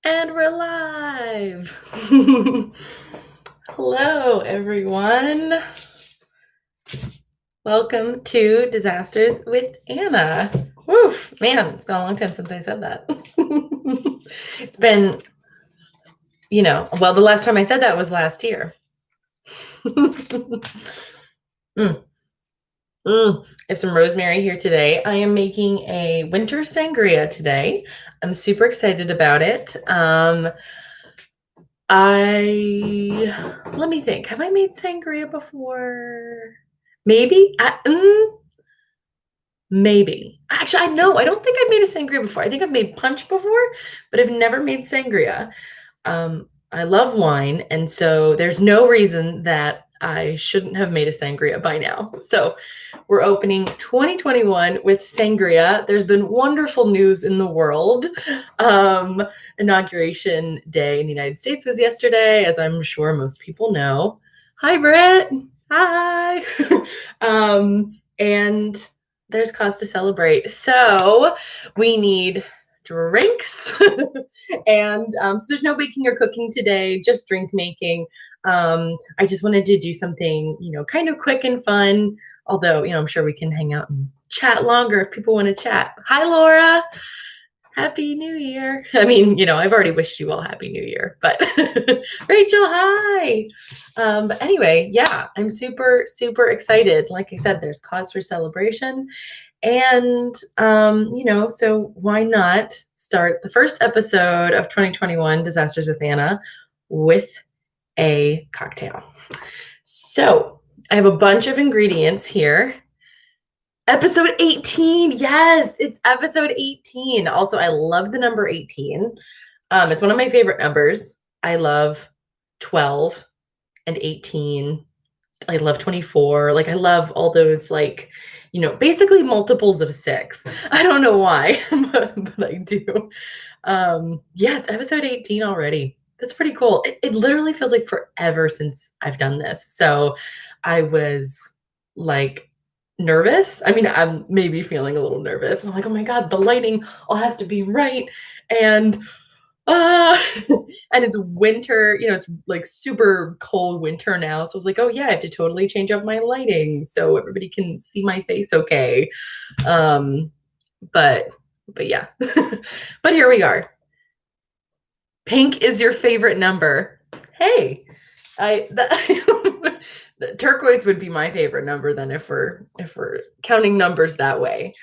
And we're live. Hello, everyone. Welcome to Disasters with Anna. Woof, man, it's been a long time since I said that. It's been, the last time I said that was last year. I have some rosemary here today. I am making a winter sangria today. I'm super excited about it. Let me think. Have I made sangria before? Maybe. Maybe. Actually, I don't think I've made a sangria before. I think I've made punch before, but I've never made sangria. I love wine, and so there's no reason that I shouldn't have made a sangria by now. So we're opening 2021 with sangria. There's been wonderful news in the world. Inauguration day in the United States was yesterday, as I'm sure most people know. Hi, Britt. Hi. And there's cause to celebrate. So we need drinks. And so there's no baking or cooking today, just drink making. I just wanted to do something, kind of quick and fun. Although, I'm sure we can hang out and chat longer if people want to chat. Hi, Laura. Happy New Year. I mean, I've already wished you all Happy New Year, but Rachel, hi. But anyway, yeah, I'm super, super excited. Like I said, there's cause for celebration. And, so why not start the first episode of 2021 Disasters with Anna with a cocktail. So I have a bunch of ingredients here. Episode 18. Yes, it's episode 18. Also, I love the number 18. It's one of my favorite numbers. I love 12 and 18. I love 24. I love all those, basically multiples of 6. I don't know why, but I do. Yeah, it's episode 18 already. That's pretty cool. It literally feels like forever since I've done this. So I was nervous. I mean, I'm maybe feeling a little nervous. I'm like, oh my God, the lighting all has to be right. And and it's winter, it's super cold winter now. So I was like, oh yeah, I have to totally change up my lighting so everybody can see my face okay. But yeah. But here we are. Pink is your favorite number. Hey, the turquoise would be my favorite number then if we're counting numbers that way.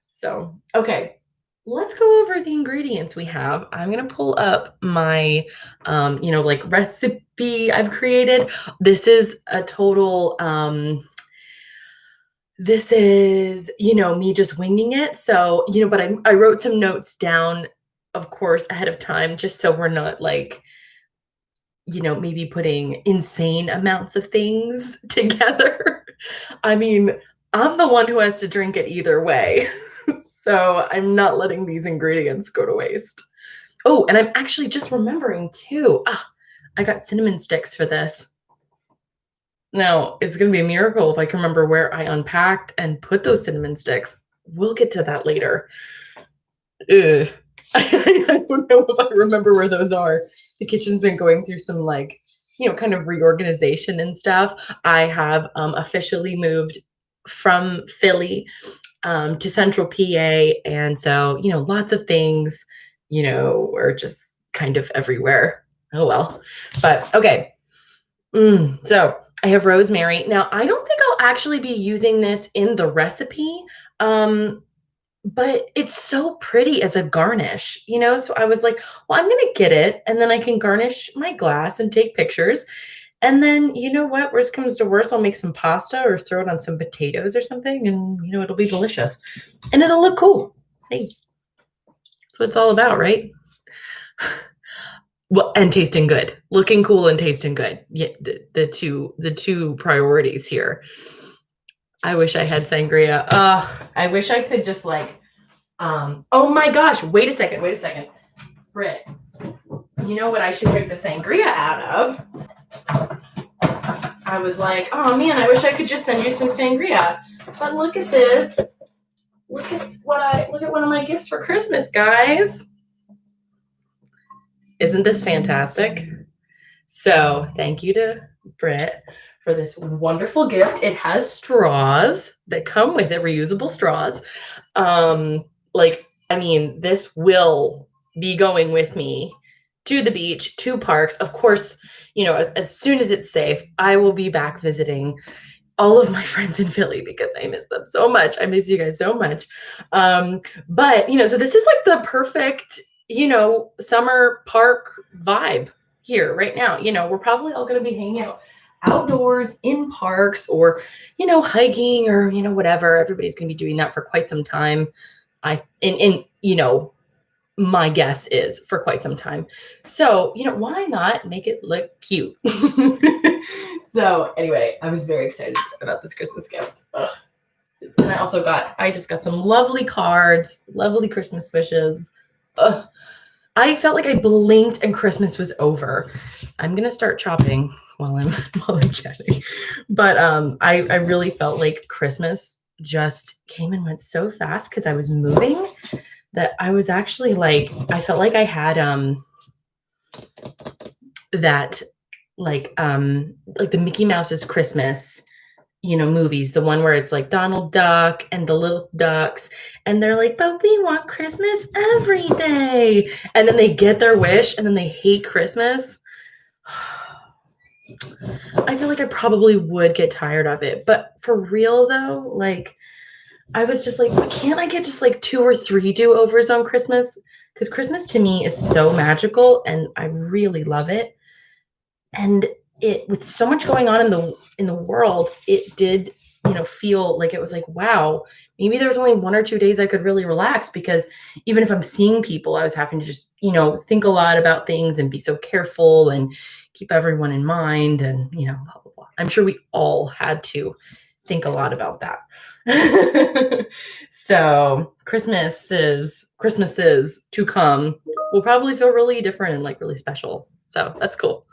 So, okay. Let's go over the ingredients we have. I'm going to pull up my, recipe I've created. This is a total, this is, me just winging it. So, but I wrote some notes down, of course, ahead of time, just so we're not maybe putting insane amounts of things together. I mean, I'm the one who has to drink it either way. So I'm not letting these ingredients go to waste. Oh, and I'm actually just remembering too. I got cinnamon sticks for this. Now, it's going to be a miracle if I can remember where I unpacked and put those cinnamon sticks. We'll get to that later. Ugh. I don't know if I remember where those are. The kitchen's been going through some kind of reorganization and stuff. I have officially moved from Philly to Central PA. And so, lots of things, are just kind of everywhere. Oh, well, but okay. So I have rosemary. Now, I don't think I'll actually be using this in the recipe. But it's so pretty as a garnish, So I was like, well, I'm going to get it and then I can garnish my glass and take pictures. And then, you know what, worst comes to worst, I'll make some pasta or throw it on some potatoes or something. And, it'll be delicious and it'll look cool. Hey, that's what it's all about, right? Well, and tasting good, looking cool and tasting good. Yeah, the two priorities here. I wish I had sangria. I wish I could just oh my gosh, wait a second. Britt, you know what I should drink the sangria out of? I was like, oh man, I wish I could just send you some sangria. But look at this. Look at one of my gifts for Christmas, guys. Isn't this fantastic? So thank you to Britt for this wonderful gift. It has straws that come with it, reusable straws. Um, like, I mean, this will be going with me to the beach, to parks. Of course, as soon as it's safe, I will be back visiting all of my friends in Philly because I miss them so much. I miss you guys so much. But so this is like the perfect, summer park vibe here right now. We're probably all going to be hanging out outdoors in parks or, hiking or, whatever. Everybody's going to be doing that for quite some time. My guess is for quite some time. So, why not make it look cute? So anyway, I was very excited about this Christmas gift. Ugh. And I just got some lovely cards, lovely Christmas wishes. Ugh. I felt like I blinked and Christmas was over. I'm going to start chopping while I'm chatting. But I really felt like Christmas just came and went so fast because I was moving that I was actually I felt like I had that the Mickey Mouse's Christmas, movies, the one where it's like Donald Duck and the little ducks, and they're like, but we want Christmas every day. And then they get their wish and then they hate Christmas. I feel like I probably would get tired of it. But for real though, I was just like, can't I get just 2 or 3 do-overs on Christmas? Because Christmas to me is so magical and I really love it. And it, with so much going on in the world, it did, feel like it was like, wow, maybe there was only 1 or 2 days I could really relax, because even if I'm seeing people, I was having to just, think a lot about things and be so careful and keep everyone in mind and, blah, blah, blah. I'm sure we all had to think a lot about that. So Christmases to come will probably feel really different and really special. So that's cool.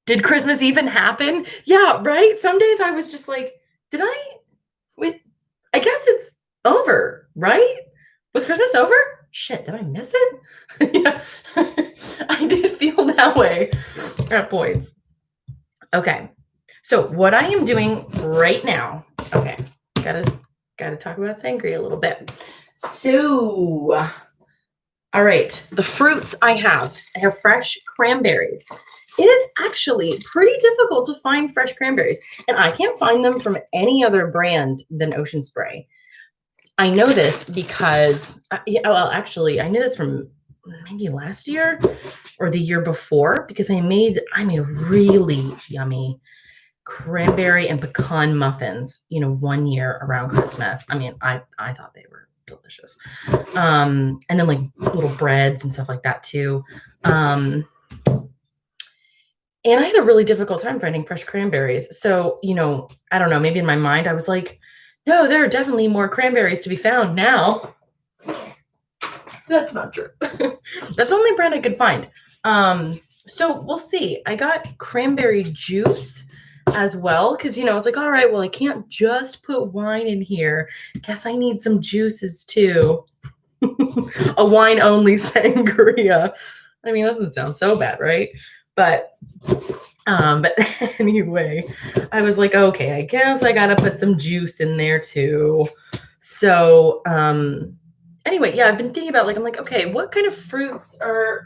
Did Christmas even happen? Yeah, right? Some days I was just like, I guess it's over, right? Was Christmas over? Shit, did I miss it? Yeah, I did feel that way at points. Okay, so what I am doing right now, okay, gotta talk about sangria a little bit. So, all right, the fruits I have fresh cranberries. It is actually pretty difficult to find fresh cranberries, and I can't find them from any other brand than Ocean Spray. I know this because, actually, I knew this from maybe last year or the year before, because I made really yummy cranberry and pecan muffins, 1 year around Christmas. I thought they were delicious. And then little breads and stuff like that too. And I had a really difficult time finding fresh cranberries. So, I don't know, maybe in my mind I was like, no, there are definitely more cranberries to be found now. That's not true. That's the only brand I could find. So we'll see. I got cranberry juice as well, because, I was like, all right, well, I can't just put wine in here. Guess I need some juices too. A wine-only sangria. That doesn't sound so bad, right? But anyway, I was like, okay, I guess I gotta put some juice in there too. So, anyway, yeah, I've been thinking about I'm like, okay, what kind of fruits or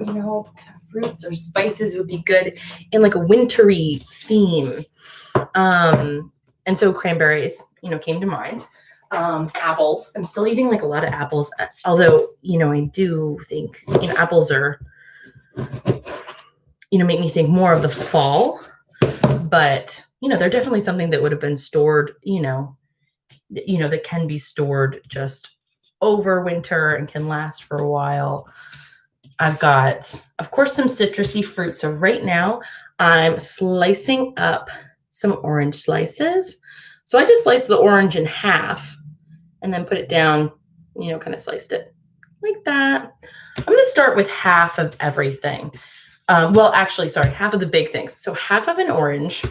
spices would be good in a wintry theme? And so cranberries, came to mind. Apples. I'm still eating a lot of apples, although, I do think, apples are, make me think more of the fall, but, they're definitely something that would have been stored, that can be stored just over winter and can last for a while. I've got, of course, some citrusy fruit. So right now I'm slicing up some orange slices. So I just sliced the orange in half and then put it down, kind of sliced it like that. I'm going to start with half of everything. Half of the big things. So half of an orange,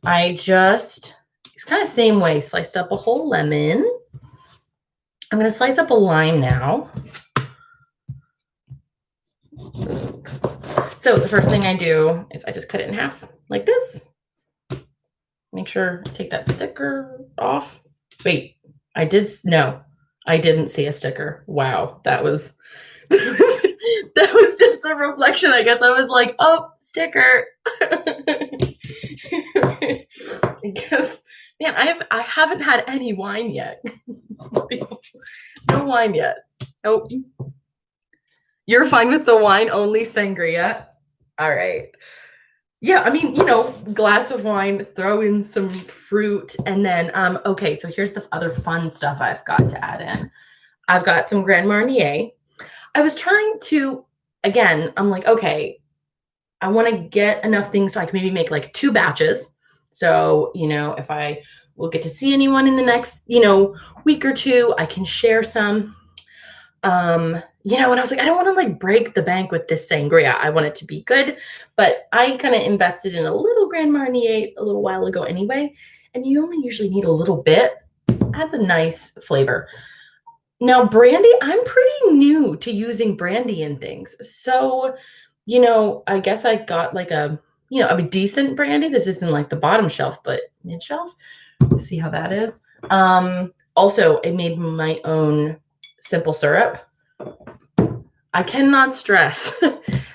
it's kind of same way, sliced up a whole lemon. I'm going to slice up a lime now. So the first thing I do is I just cut it in half like this. Make sure I take that sticker off. Wait, no, I didn't see a sticker. Wow, that was that was just a reflection. I guess I was like, oh, sticker. I guess, man, I haven't had any wine yet. No wine yet. Nope. You're fine with the wine only sangria? All right. Yeah, I mean, glass of wine, throw in some fruit, and then okay, so here's the other fun stuff I've got to add in. I've got some Grand Marnier. I was trying to, again, I'm like, okay, I want to get enough things so I can maybe make like 2 batches. So, if I will get to see anyone in the next, week or two, I can share some. And I was like, I don't want to like break the bank with this sangria. I want it to be good, but I kind of invested in a little Grand Marnier a little while ago anyway, and you only usually need a little bit. Adds a nice flavor. Now, brandy, I'm pretty new to using brandy in things. So, I guess I got like a decent brandy. This isn't like the bottom shelf, but mid shelf. Let's see how that is. Also, I made my own simple syrup. I cannot stress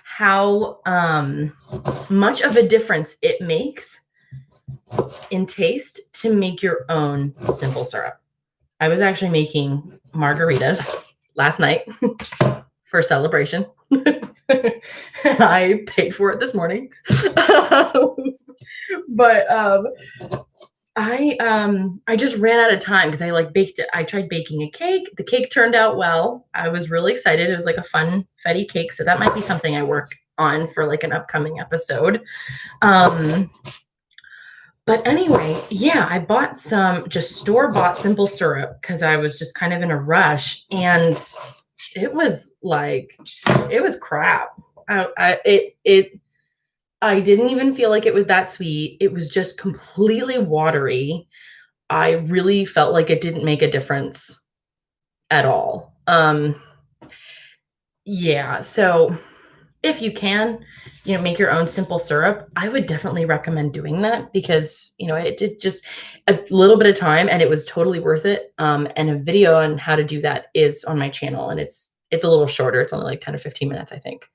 how much of a difference it makes in taste to make your own simple syrup. I was actually making margaritas last night for a celebration. And I paid for it this morning. But I just ran out of time because I like baked it. I tried baking a cake. The cake turned out well. I was really excited. It was like a fun fetty cake. So that might be something I work on for like an upcoming episode. But anyway, yeah, I bought some just store-bought simple syrup because I was just kind of in a rush, and it was crap. I didn't even feel like it was that sweet. It was just completely watery. I really felt like it didn't make a difference at all. Yeah, so if you can, make your own simple syrup, I would definitely recommend doing that because, it did just a little bit of time and it was totally worth it. And a video on how to do that is on my channel, and it's a little shorter. It's only like 10 or 15 minutes, I think.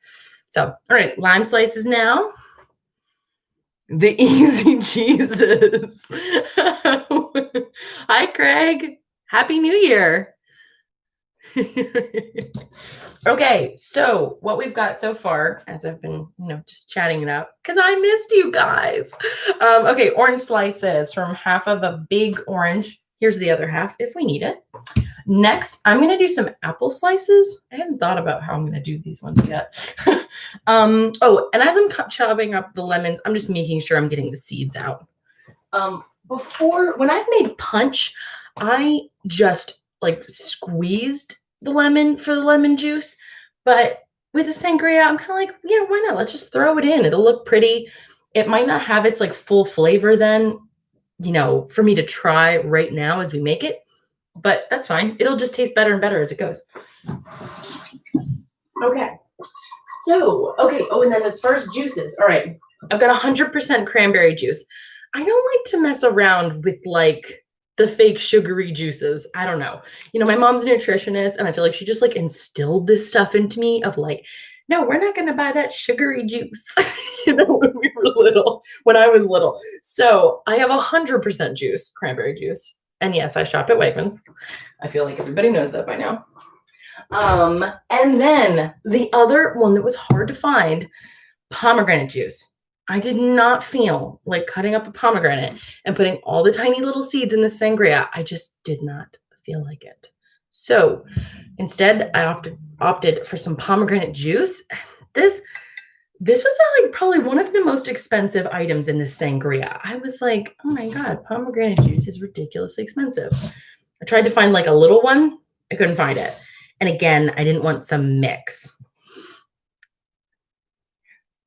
So, all right, lime slices now. The easy Jesus. Hi, Craig. Happy New Year. Okay, so what we've got so far, as I've been, just chatting it up, because I missed you guys. Okay, orange slices from half of a big orange. Here's the other half if we need it. Next, I'm going to do some apple slices. I hadn't thought about how I'm going to do these ones yet. Oh, and as I'm chopping up the lemons, I'm just making sure I'm getting the seeds out. When I've made punch, I just like squeezed the lemon for the lemon juice. But with a sangria, I'm kind of like, why not? Let's just throw it in. It'll look pretty. It might not have its like full flavor then, for me to try right now as we make it. But that's fine. It'll just taste better and better as it goes. Okay. So, okay. Oh, and then as far as juices, all right. I've got 100% cranberry juice. I don't like to mess around with like the fake sugary juices. I don't know. My mom's a nutritionist, and I feel like she just like instilled this stuff into me of like, no, we're not going to buy that sugary juice, when I was little. So I have 100% juice, cranberry juice. And yes, I shop at Wegmans. I feel like everybody knows that by now. And then the other one that was hard to find, pomegranate juice. I did not feel like cutting up a pomegranate and putting all the tiny little seeds in the sangria. I just did not feel like it. So instead, I opted for some pomegranate juice. This was like probably one of the most expensive items in this sangria. I was like, oh my God, pomegranate juice is ridiculously expensive. I tried to find like a little one. I couldn't find it. And again, I didn't want some mix.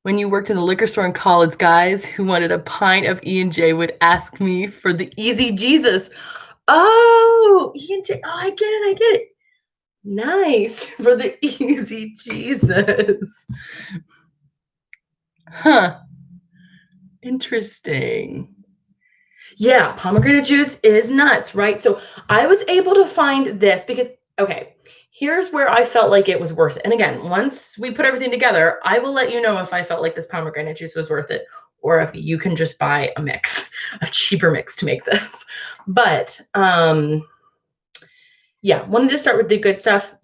When you worked in the liquor store in college, guys who wanted a pint of E&J would ask me for the Easy Jesus. Oh, E&J. Oh, I get it. Nice. For the Easy Jesus. Huh. Interesting. Yeah, pomegranate juice is nuts, right? So I was able to find this because, okay, here's where I felt like it was worth it. And again, once we put everything together, I will let you know if I felt like this pomegranate juice was worth it or if you can just buy a mix, a cheaper mix to make this. But yeah, wanted to start with the good stuff,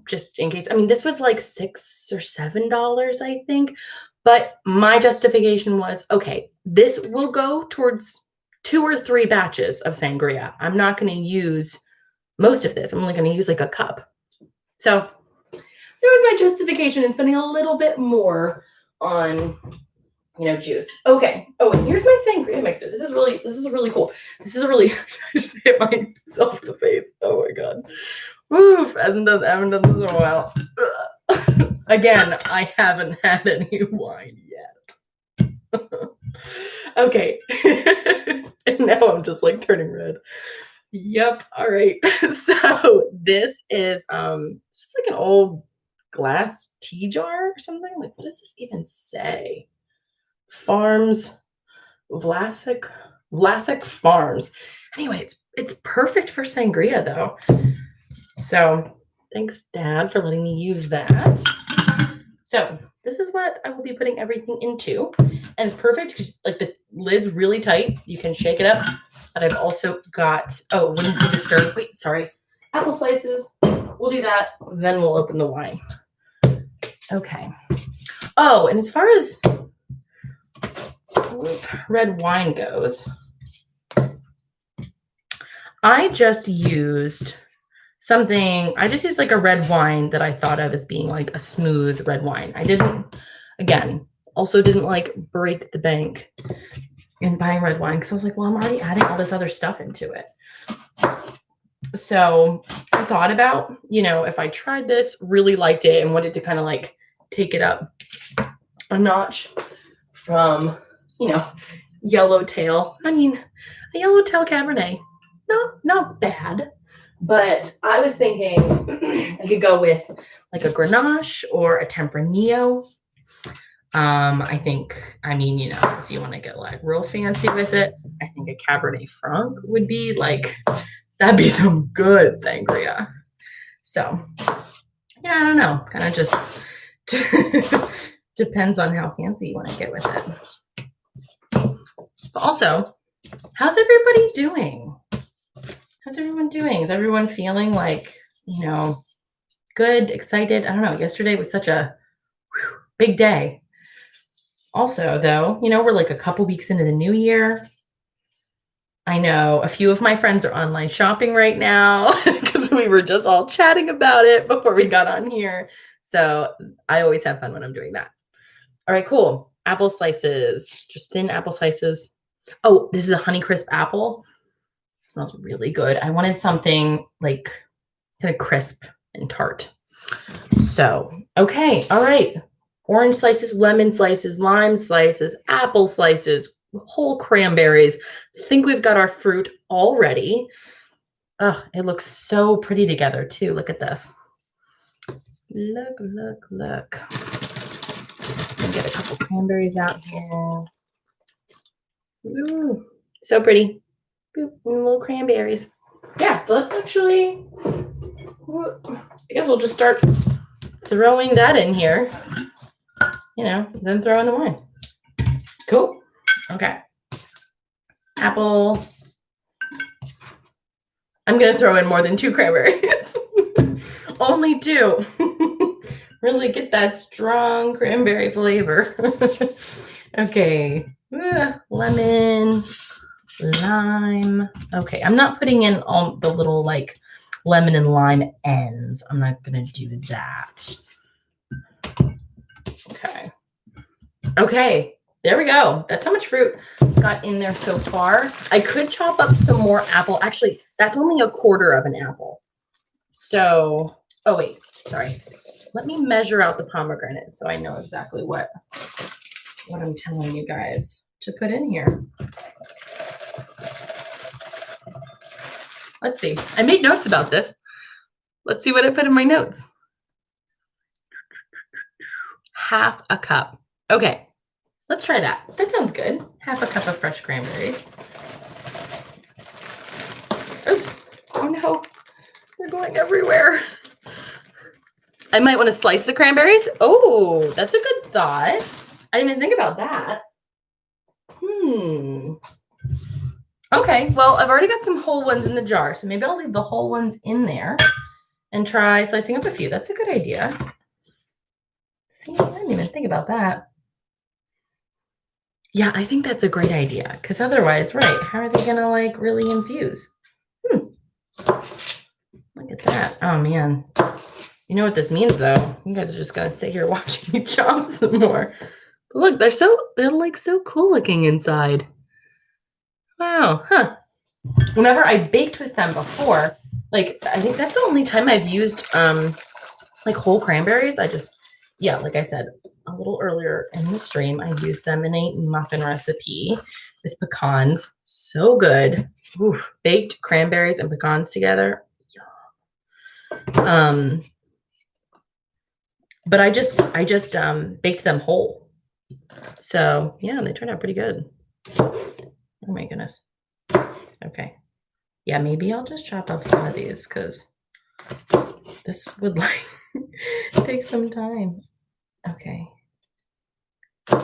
just in case. I mean, this was like $6 or $7, I think. But my justification was okay, this will go towards 2 or 3 batches of sangria. I'm not going to use most of this. I'm only going to use like a cup. So there was my justification in spending a little bit more on juice. Okay. Oh, and here's my sangria mixer. This is really cool. This is a really, I just hit myself in the face. Oh my God. Woof. I haven't done this in a while. Again, I haven't had any wine yet. Okay. And now I'm just like turning red. Yep. All right. So this is just like an old glass tea jar or something. Like, what does this even say? Farms, Vlasic Farms. Anyway, it's perfect for sangria though. So thanks, Dad, for letting me use that. So this is what I will be putting everything into, and it's perfect because like the lid's really tight. You can shake it up. But I've also got wouldn't be disturbed. Wait, sorry, apple slices. We'll do that. Then we'll open the wine. Okay. Oh, and as far as red wine goes, I just used like a red wine that I thought of as being like a smooth red wine. I didn't like break the bank in buying red wine because I was like, well, I'm already adding all this other stuff into it. So I thought about, if I tried this, really liked it, and wanted to kind of like take it up a notch from, yellowtail. I mean, a yellowtail Cabernet, not bad. But I was thinking I could go with like a Grenache or a Tempranillo. If you want to get like real fancy with it, I think a Cabernet Franc would be like, that'd be some good sangria. So yeah, I don't know. Kind of just depends on how fancy you want to get with it. But also, how's everybody doing? How's everyone doing? Is everyone feeling like, good, excited? I don't know. Yesterday was such a big day. Also, though, we're like a couple weeks into the new year. I know a few of my friends are online shopping right now because we were just all chatting about it before we got on here. So I always have fun when I'm doing that. All right, cool. Apple slices, just thin apple slices. Oh, this is a Honeycrisp apple. It smells really good. I wanted something like kind of crisp and tart. So, okay, all right. Orange slices, lemon slices, lime slices, apple slices, whole cranberries. I think we've got our fruit already. Oh, it looks so pretty together too. Look at this. Look. Let me get a couple cranberries out here. Ooh, so pretty. Boop, little cranberries. Yeah, so let's actually, I guess we'll just start throwing that in here, then throw in the wine. Cool. Okay. Apple. I'm going to throw in more than 2 cranberries. Only 2. Really get that strong cranberry flavor. Okay. Lemon, lime. Okay. I'm not putting in all the little like lemon and lime ends. I'm not going to do that. Okay. There we go. That's how much fruit got in there so far. I could chop up some more apple. Actually, that's only 1/4 of an apple. So, oh wait, sorry. Let me measure out the pomegranate so I know exactly what I'm telling you guys to put in here. Let's see. I made notes about this. Let's see what I put in my notes. 1/2 cup. Okay. Let's try that. That sounds good. Half a cup of fresh cranberries. Oops. Oh no. They're going everywhere. I might want to slice the cranberries. Oh, that's a good thought. I didn't even think about that. Okay, well, I've already got some whole ones in the jar, so maybe I'll leave the whole ones in there and try slicing up a few. That's a good idea. See, I didn't even think about that. Yeah, I think that's a great idea, because otherwise, right, how are they going to, like, really infuse? Look at that. Oh, man. You know what this means, though? You guys are just going to sit here watching me chomp some more. Look, they're like so cool looking inside. Wow, huh. Whenever I baked with them before, like, I think that's the only time I've used, like, whole cranberries. Like I said a little earlier in the stream, I used them in a muffin recipe with pecans. So good. Ooh, baked cranberries and pecans together. Yum. But I just baked them whole. So yeah, they turned out pretty good. Oh my goodness. Okay. Yeah, maybe I'll just chop up some of these because this would like take some time. Okay.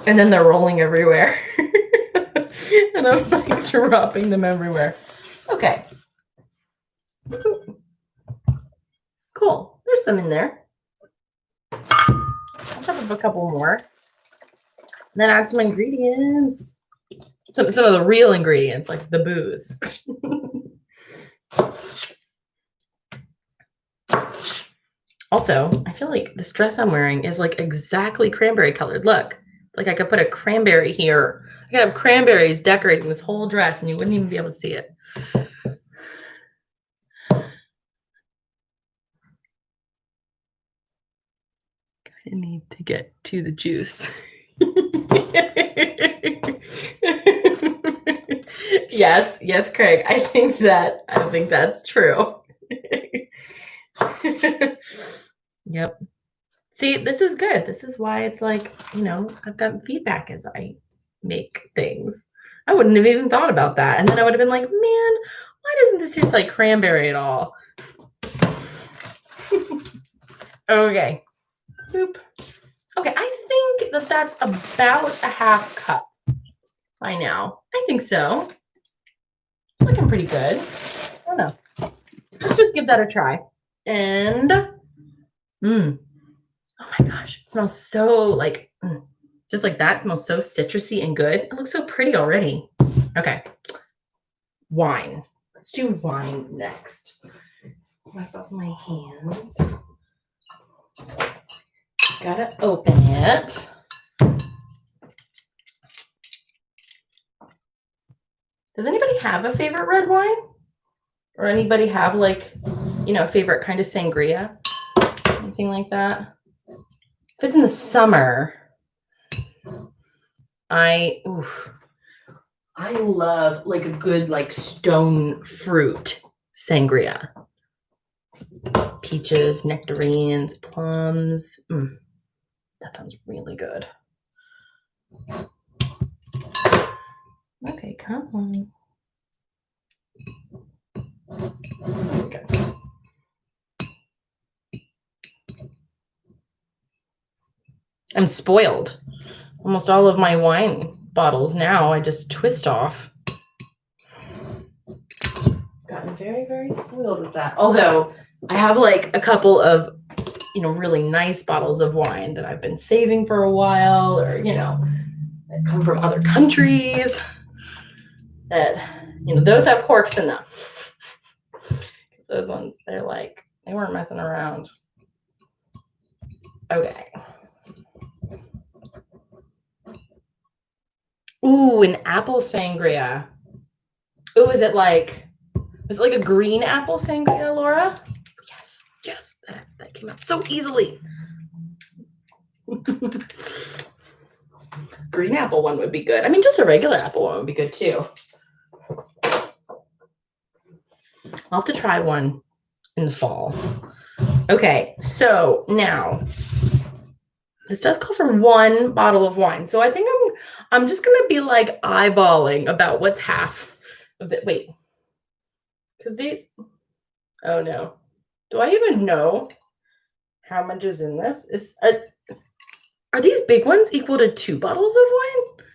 And then they're rolling everywhere. And I'm like dropping them everywhere. Okay. Cool. There's some in there. I'll chop up a couple more. Then add some ingredients. Some of the real ingredients, like the booze. Also, I feel like this dress I'm wearing is like exactly cranberry colored. Look, like I could put a cranberry here. I could have cranberries decorating this whole dress and you wouldn't even be able to see it. I need to get to the juice. Yes, Craig. I think that's true. Yep. See, this is good. This is why it's like, I've gotten feedback as I make things. I wouldn't have even thought about that. And then I would have been like, man, why doesn't this taste like cranberry at all? Okay. Boop. Okay, I think that's about a half cup by now. I think so. It's looking pretty good. I don't know. Let's just give that a try. And, oh my gosh, it smells so like, just like that. It smells so citrusy and good. It looks so pretty already. Okay. Wine. Let's do wine next. Wipe up my hands. Gotta open it. Does anybody have a favorite red wine? Or anybody have like, favorite kind of sangria? Anything like that? If it's in the summer, I love like a good like stone fruit sangria. Peaches, nectarines, plums. That sounds really good. Okay, come on. Okay. I'm spoiled. Almost all of my wine bottles now I just twist off. Gotten very, very spoiled with that. Although I have like a couple of, really nice bottles of wine that I've been saving for a while, or, that come from other countries that, those have corks in them. Those ones, they weren't messing around. Okay. Ooh, an apple sangria. Ooh, is it like a green apple sangria, Laura? Yes, that came out so easily. Green apple one would be good. I mean, just a regular apple one would be good too. I'll have to try one in the fall. Okay, so now This does call for 1 bottle of wine. So I think I'm just gonna be like eyeballing about what's half of it. Wait, because these, oh no. Do I even know how much is in this? Are these big ones equal to 2 bottles of wine?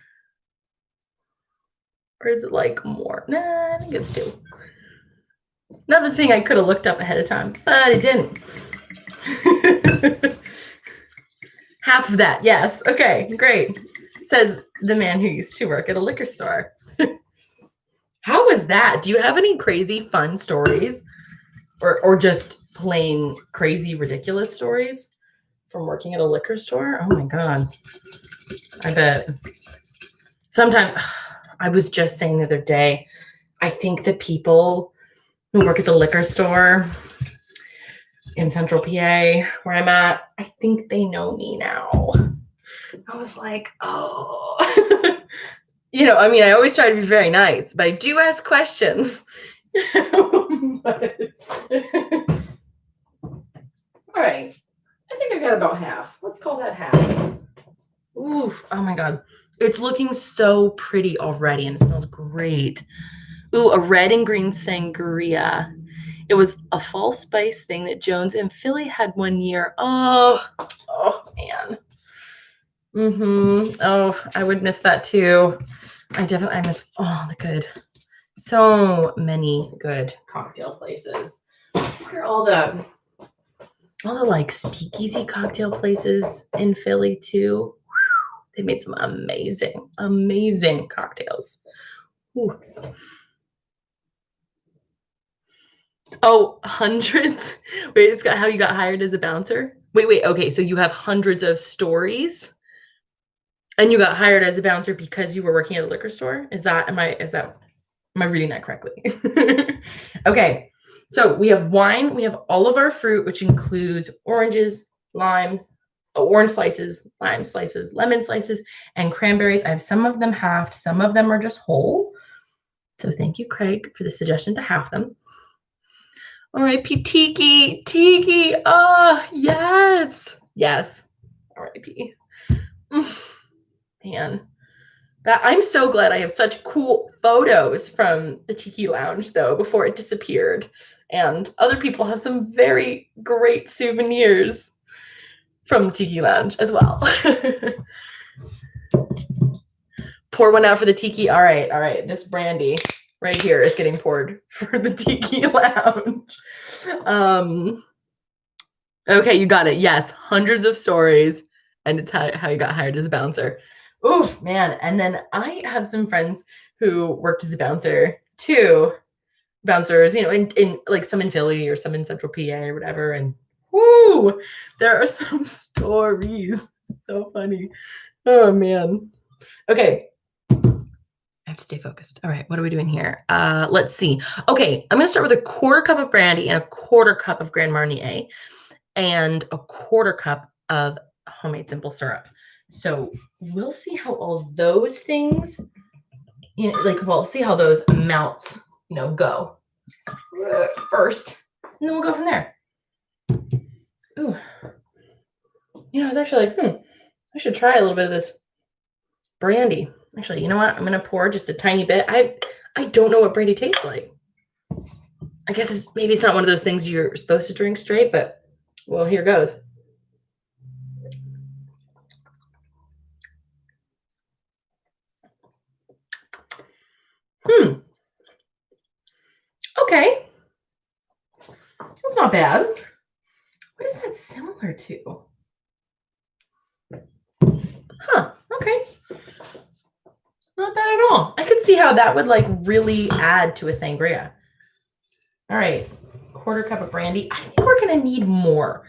Or is it like more? Nah, I think it's 2. Another thing I could have looked up ahead of time, but I didn't. Half of that, yes. Okay, great. Says the man who used to work at a liquor store. How was that? Do you have any crazy fun stories? Or just plain crazy ridiculous stories from working at a liquor store? Oh my god. I bet. Sometimes I was just saying the other day, I think the people who work at the liquor store in Central PA, where I'm at, I think they know me now. I was like, oh. I mean, I always try to be very nice, but I do ask questions. But... All right. I think I got about half. Let's call that half. Ooh, oh my God. It's looking so pretty already, and it smells great. Ooh, a red and green sangria. It was a fall spice thing that Jones and Philly had one year. Oh man. Oh, I would miss that too. I miss the good. So many good cocktail places. What are all the like speakeasy cocktail places in Philly too? They made some amazing cocktails. Ooh. Oh, hundreds? Wait, it's got how you got hired as a bouncer? Wait. Okay, so you have hundreds of stories and you got hired as a bouncer because you were working at a liquor store? Am I reading that correctly? Okay. So we have wine, we have all of our fruit, which includes oranges, limes, orange slices, lime slices, lemon slices, and cranberries. I have some of them halved, some of them are just whole. So thank you, Craig, for the suggestion to halve them. All right, Tiki. Oh, yes. R.I.P. Man. I'm so glad I have such cool photos from the Tiki Lounge, though, before it disappeared. And other people have some very great souvenirs from Tiki Lounge as well. Pour one out for the Tiki. All right. This brandy right here is getting poured for the Tiki Lounge. Okay, you got it. Yes, hundreds of stories, and it's how you got hired as a bouncer. Oof, man. And then I have some friends who worked as a bouncer too. Bouncers, in like some in Philly or some in Central PA or whatever. And whoo, there are some stories. So funny. Oh man. Okay. I have to stay focused. All right, what are we doing here? Let's see. Okay, I'm gonna start with a 1/4 cup of brandy and a 1/4 cup of Grand Marnier and a 1/4 cup of homemade simple syrup. So we'll see how all those things, we'll see how those amounts, go first, and then we'll go from there. Ooh. I was actually like, I should try a little bit of this brandy. Actually, you know what? I'm gonna pour just a tiny bit. I don't know what brandy tastes like. I guess maybe it's not one of those things you're supposed to drink straight, but well, here goes. Okay. That's not bad. What is that similar to? Huh. Okay. Not bad at all. I could see how that would really add to a sangria. All right. 1/4 cup of brandy. I think we're going to need more.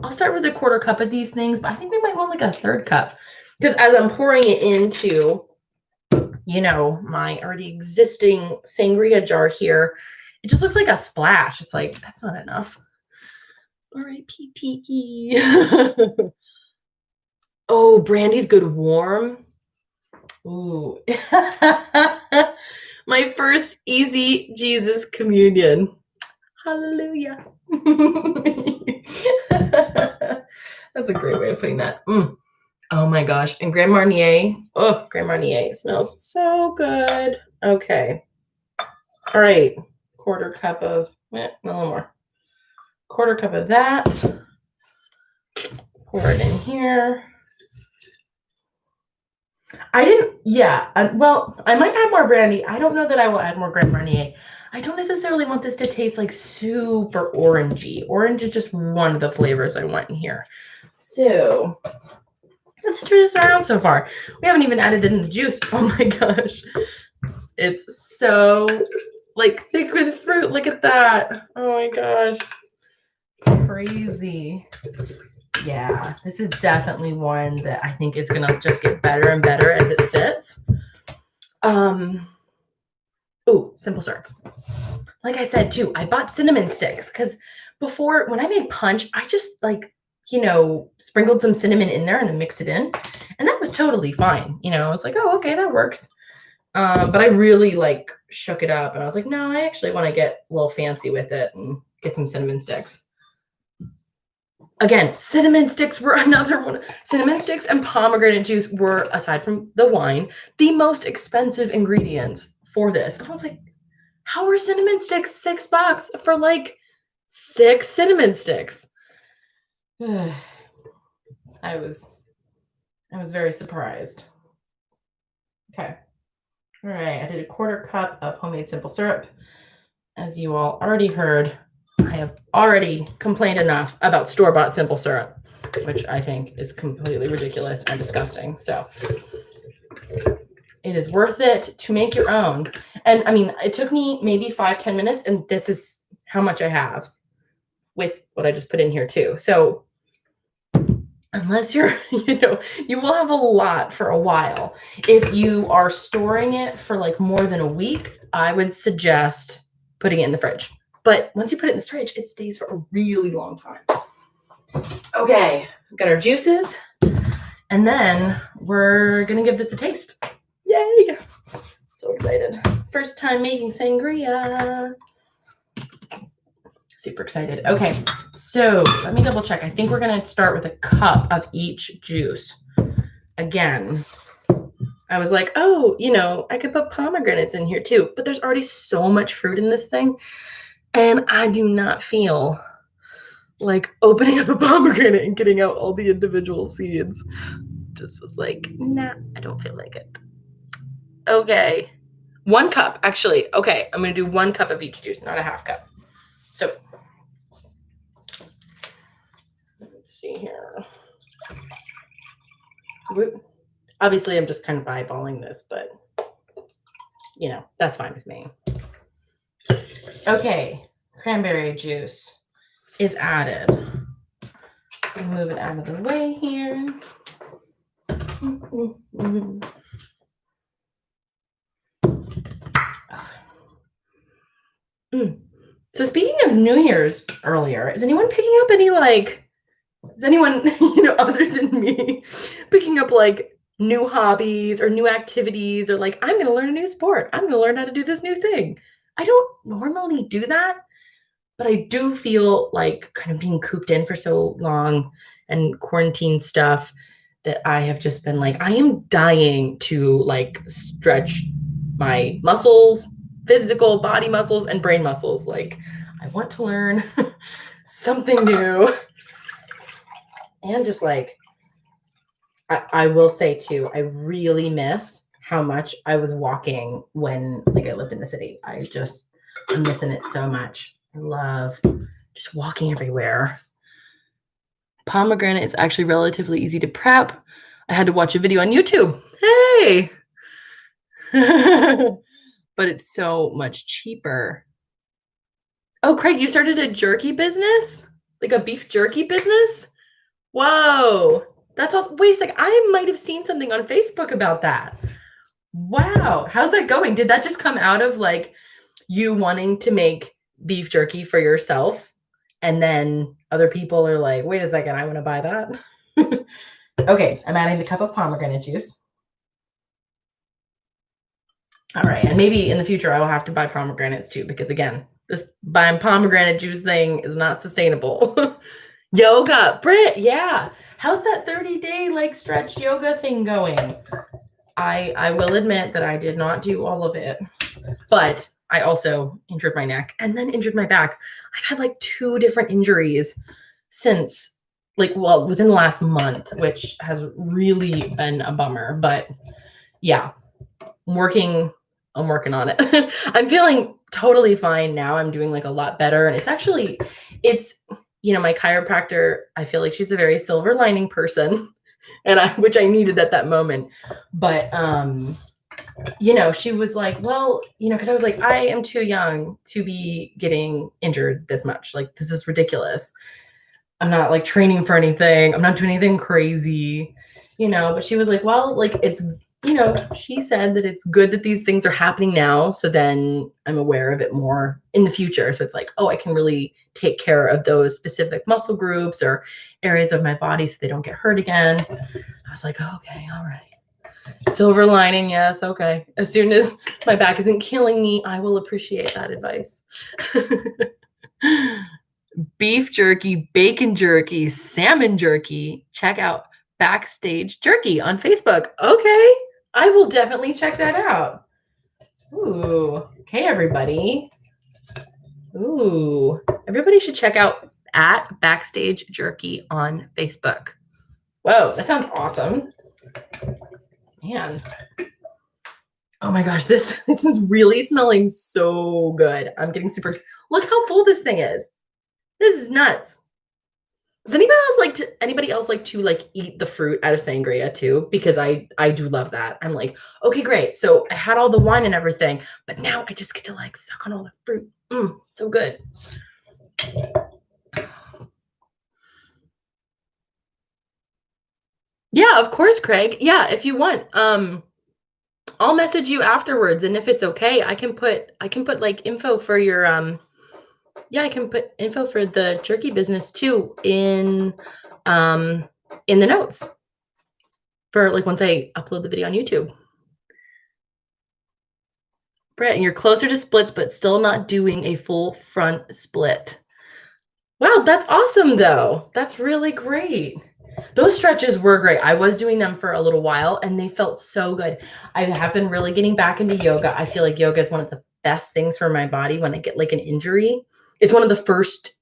I'll start with a 1/4 cup of these things, but I think we might want a 1/3 cup because as I'm pouring it into, my already existing sangria jar here, it just looks like a splash. It's like, that's not enough. R.I.P. Tiki. Oh, brandy's good warm. Ooh. My first easy Jesus communion. Hallelujah. That's a great way of putting that. Oh my gosh. And Grand Marnier. Oh, Grand Marnier. It smells so good. Okay. All right. Quarter cup of, no more. Quarter cup of that. Pour it in here. I didn't, yeah. Well, I might add more brandy. I don't know that I will add more Grand Marnier. I don't necessarily want this to taste like super orangey. Orange is just one of the flavors I want in here. So let's turn this around so far. We haven't even added in the juice. Oh my gosh. It's so like thick with fruit. Look at that. Oh my gosh. It's crazy. Yeah, this is definitely one that I think is gonna just get better and better as it sits. Ooh, simple syrup. Like I said too, I bought cinnamon sticks because before when I made punch, I just like, sprinkled some cinnamon in there and then mixed it in. And that was totally fine. I was like, oh, okay, that works. But I really like shook it up and I was like, no, I actually want to get a little fancy with it and get some cinnamon sticks. Again, cinnamon sticks were another one. Cinnamon sticks and pomegranate juice were, aside from the wine, the most expensive ingredients for this. And I was like, how are cinnamon sticks $6 for like 6 cinnamon sticks? I was very surprised. Okay. All right, I did a quarter cup of homemade simple syrup. As you all already heard, I have already complained enough about store-bought simple syrup, which I think is completely ridiculous and disgusting. So it is worth it to make your own. And I mean, it took me maybe 5-10 minutes, and this is how much I have with what I just put in here too. So unless you're, you will have a lot for a while. If you are storing it for like more than a week, I would suggest putting it in the fridge. But once you put it in the fridge, it stays for a really long time. Okay, we've got our juices, and then we're gonna give this a taste. Yay! So excited. First time making sangria. Super excited. Okay, so let me double check. I think we're gonna start with a cup of each juice. Again, I was like, oh, I could put pomegranates in here too, but there's already so much fruit in this thing. And I do not feel like opening up a pomegranate and getting out all the individual seeds. Just was like, nah, I don't feel like it. Okay. 1 cup, actually. Okay, I'm going to do 1 cup of each juice, not a half cup. So, let's see here. Whoop. Obviously, I'm just kind of eyeballing this, but, that's fine with me. Okay, cranberry juice is added. Move it out of the way here. So speaking of New Year's earlier, is anyone picking up any is anyone, other than me, picking up like new hobbies or new activities or like, I'm going to learn a new sport. I'm going to learn how to do this new thing. I don't normally do that, but I do feel like kind of being cooped in for so long and quarantine stuff that I have just been like, I am dying to like stretch my muscles, physical body muscles and brain muscles. Like I want to learn something new. And just like, I will say too, I really miss how much I was walking when like I lived in the city. I'm missing it so much. I love just walking everywhere. Pomegranate is actually relatively easy to prep. I had to watch a video on YouTube. Hey! But it's so much cheaper. Oh, Craig, you started a jerky business? Like a beef jerky business? Whoa. That's awesome. Wait a second. I might have seen something on Facebook about that. Wow. How's that going? Did that just come out of like you wanting to make beef jerky for yourself? And then other people are like, wait a second, I want to buy that. Okay, I'm adding the cup of pomegranate juice. All right, and maybe in the future I will have to buy pomegranates too, because again, this buying pomegranate juice thing is not sustainable. Yoga, Britt, yeah. how's that 30-day like stretch yoga thing going? I will admit that I did not do all of it, but I also injured my neck and then injured my back. I've had like 2 different injuries since within the last month, which has really been a bummer. But yeah, I'm working on it. I'm feeling totally fine now. I'm doing like a lot better. And it's, my chiropractor, I feel like she's a very silver lining person which I needed at that moment. But, she was like, well, cause I was like, I am too young to be getting injured this much. Like, this is ridiculous. I'm not like training for anything. I'm not doing anything crazy, but she was like, well, like she said that it's good that these things are happening now. So then I'm aware of it more in the future. So it's like, oh, I can really take care of those specific muscle groups or areas of my body so they don't get hurt again. I was like, oh, okay, all right. Silver lining, yes, okay. As soon as my back isn't killing me, I will appreciate that advice. Beef jerky, bacon jerky, salmon jerky. Check out Backstage Jerky on Facebook. Okay, I will definitely check that out. Ooh, okay, everybody. Ooh, everybody should check out at Backstage Jerky on Facebook. Whoa, that sounds awesome. Man. Oh my gosh, this is really smelling so good. I'm getting super. Look how full this thing is. This is nuts. Does anybody else like to like eat the fruit out of sangria too? Because I do love that. I'm like, okay, great. So I had all the wine and everything, but now I just get to like suck on all the fruit. So good. Yeah, of course, Craig. Yeah, if you want, I'll message you afterwards, and if it's okay, I can put like info for your I can put info for the jerky business too in the notes for like once I upload the video on YouTube. Brett, and you're closer to splits, but still not doing a full front split. Wow, that's awesome though. That's really great. Those stretches were great. I was doing them for a little while and they felt so good. I have been really getting back into yoga. I feel like yoga is one of the best things for my body when I get like an injury. It's one of the first,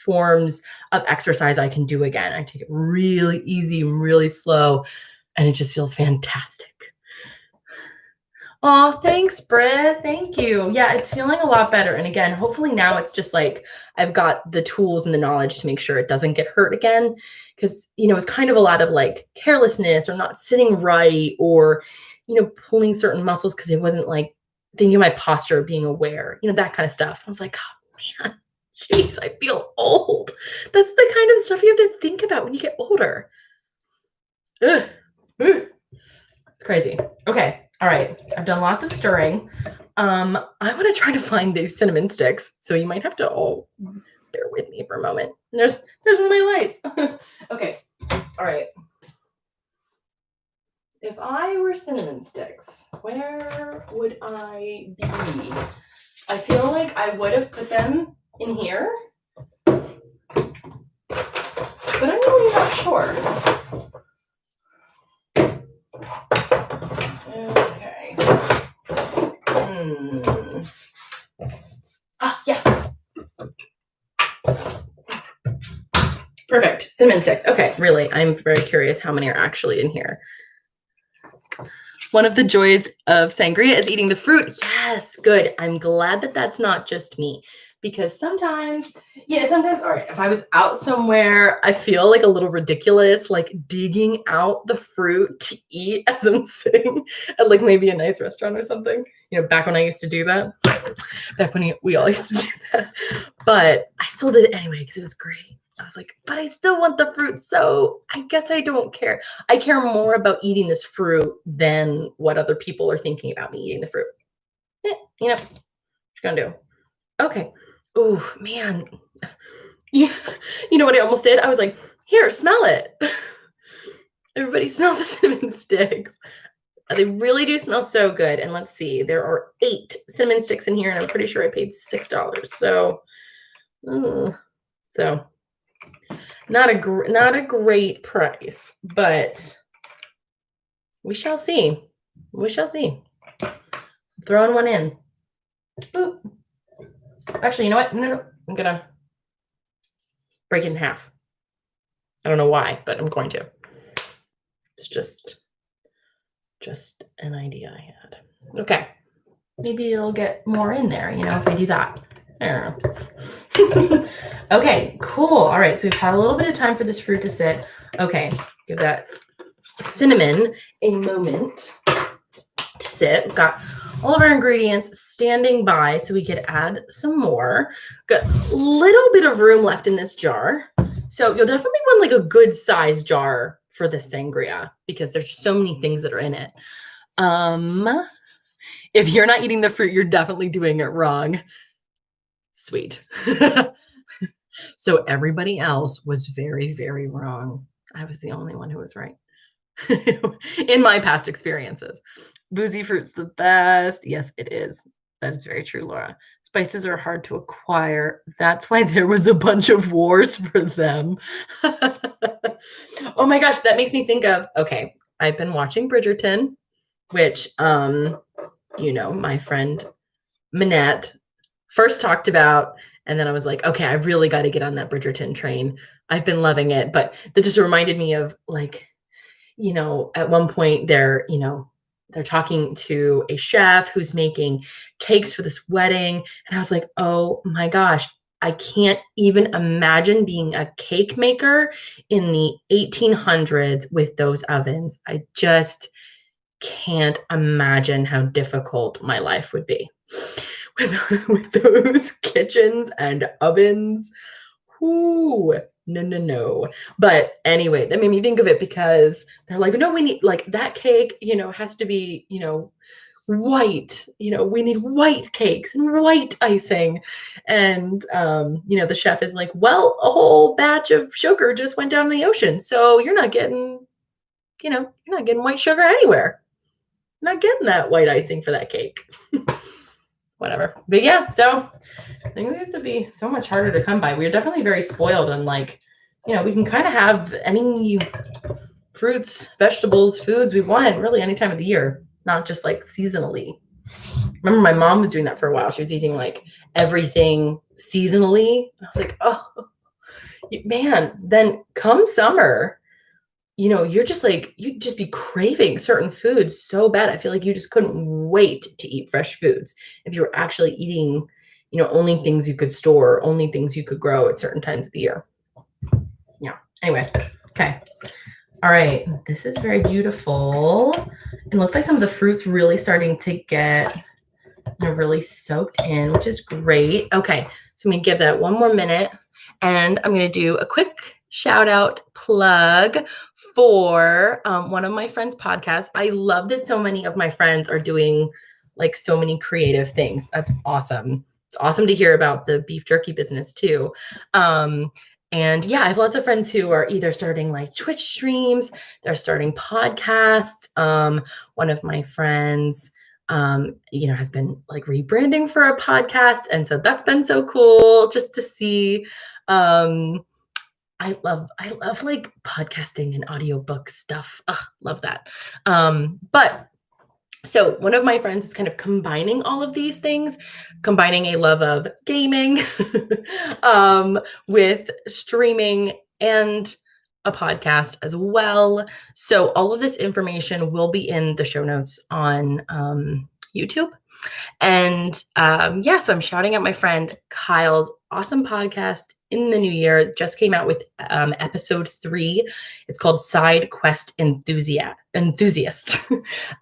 forms of exercise I can do again. I take it really easy and really slow, and it just feels fantastic. Oh, thanks, Britt. Thank you. Yeah, it's feeling a lot better. And again, hopefully now it's just like I've got the tools and the knowledge to make sure it doesn't get hurt again. Because, it's kind of a lot of like carelessness or not sitting right or, pulling certain muscles because it wasn't like thinking of my posture, being aware, that kind of stuff. I was like, oh, man, jeez, I feel old. That's the kind of stuff you have to think about when you get older. Ugh. It's crazy. Okay. All right, I've done lots of stirring. I want to try to find these cinnamon sticks, so you might have to all bear with me for a moment. There's one of my lights. Okay, all right. If I were cinnamon sticks, where would I be? I feel like I would have put them in here, but I'm really not sure. Okay. Ah, yes. Perfect. Cinnamon sticks. Okay, really, I'm very curious how many are actually in here. One of the joys of sangria is eating the fruit. Yes, good. I'm glad that that's not just me. Because sometimes, all right, if I was out somewhere, I feel like a little ridiculous, like digging out the fruit to eat as I'm sitting at like maybe a nice restaurant or something. Back when I used to do that. Back when we all used to do that. But I still did it anyway because it was great. I was like, but I still want the fruit, so I guess I don't care. I care more about eating this fruit than what other people are thinking about me eating the fruit. What you gonna do? Okay. Oh, man. You know what I almost did? I was like, here, smell it. Everybody smell the cinnamon sticks. They really do smell so good. And let's see, there are 8 cinnamon sticks in here, and I'm pretty sure I paid $6. So Not a great price, but we shall see. We shall see. Throwing one in. Ooh. Actually, you know what? No. I'm gonna break it in half. I don't know why, but I'm going to. It's just an idea I had. Okay. Maybe it'll get more in there, if I do that. I don't know. Okay, cool. All right, so we've had a little bit of time for this fruit to sit. Okay, give that cinnamon a moment to sit. We've got all of our ingredients standing by so we could add some more. Got a little bit of room left in this jar. So you'll definitely want like a good size jar for this sangria because there's so many things that are in it. If you're not eating the fruit, you're definitely doing it wrong. Sweet. So everybody else was very, very wrong. I was the only one who was right. In my past experiences. Boozy fruit's the best. Yes, it is. That is very true, Laura. Spices are hard to acquire. That's why there was a bunch of wars for them. Oh my gosh, that makes me think of, okay, I've been watching Bridgerton, which, my friend Minette first talked about, and then I was like, okay, I really got to get on that Bridgerton train. I've been loving it, but that just reminded me of like, at one point they're talking to a chef who's making cakes for this wedding. And I was like, oh my gosh, I can't even imagine being a cake maker in the 1800s with those ovens. I just can't imagine how difficult my life would be with those kitchens and ovens. Ooh, no. But anyway, that made me think of it because they're like, no, we need like that cake, has to be, white, we need white cakes and white icing. And, the chef is like, well, a whole batch of sugar just went down in the ocean. So you're not getting white sugar anywhere. Not getting that white icing for that cake. Whatever. But yeah, so things used to be so much harder to come by. We were definitely very spoiled and we can kind of have any fruits, vegetables, foods we want really any time of the year, not just like seasonally. Remember my mom was doing that for a while. She was eating like everything seasonally. I was like, oh man, then come summer, you'd just be craving certain foods so bad. I feel like you just couldn't wait to eat fresh foods if you were actually eating, only things you could store, only things you could grow at certain times of the year. Yeah. Anyway. Okay. All right. This is very beautiful. It looks like some of the fruit's really starting to get really soaked in, which is great. Okay. So I'm going to give that one more minute and I'm going to do a quick shout out plug for one of my friends' podcasts. I love that so many of my friends are doing like so many creative things. That's awesome. It's awesome to hear about the beef jerky business too. And yeah, I have lots of friends who are either starting like Twitch streams, they're starting podcasts. One of my friends, has been like rebranding for a podcast. And so that's been so cool just to see. I love like podcasting and audiobook stuff. Love that. But so one of my friends is kind of combining all of these things, combining a love of gaming with streaming and a podcast as well. So all of this information will be in the show notes on YouTube. And so I'm shouting out my friend Kyle's awesome podcast in the new year. It just came out with episode 3. It's called Side Quest Enthusiast,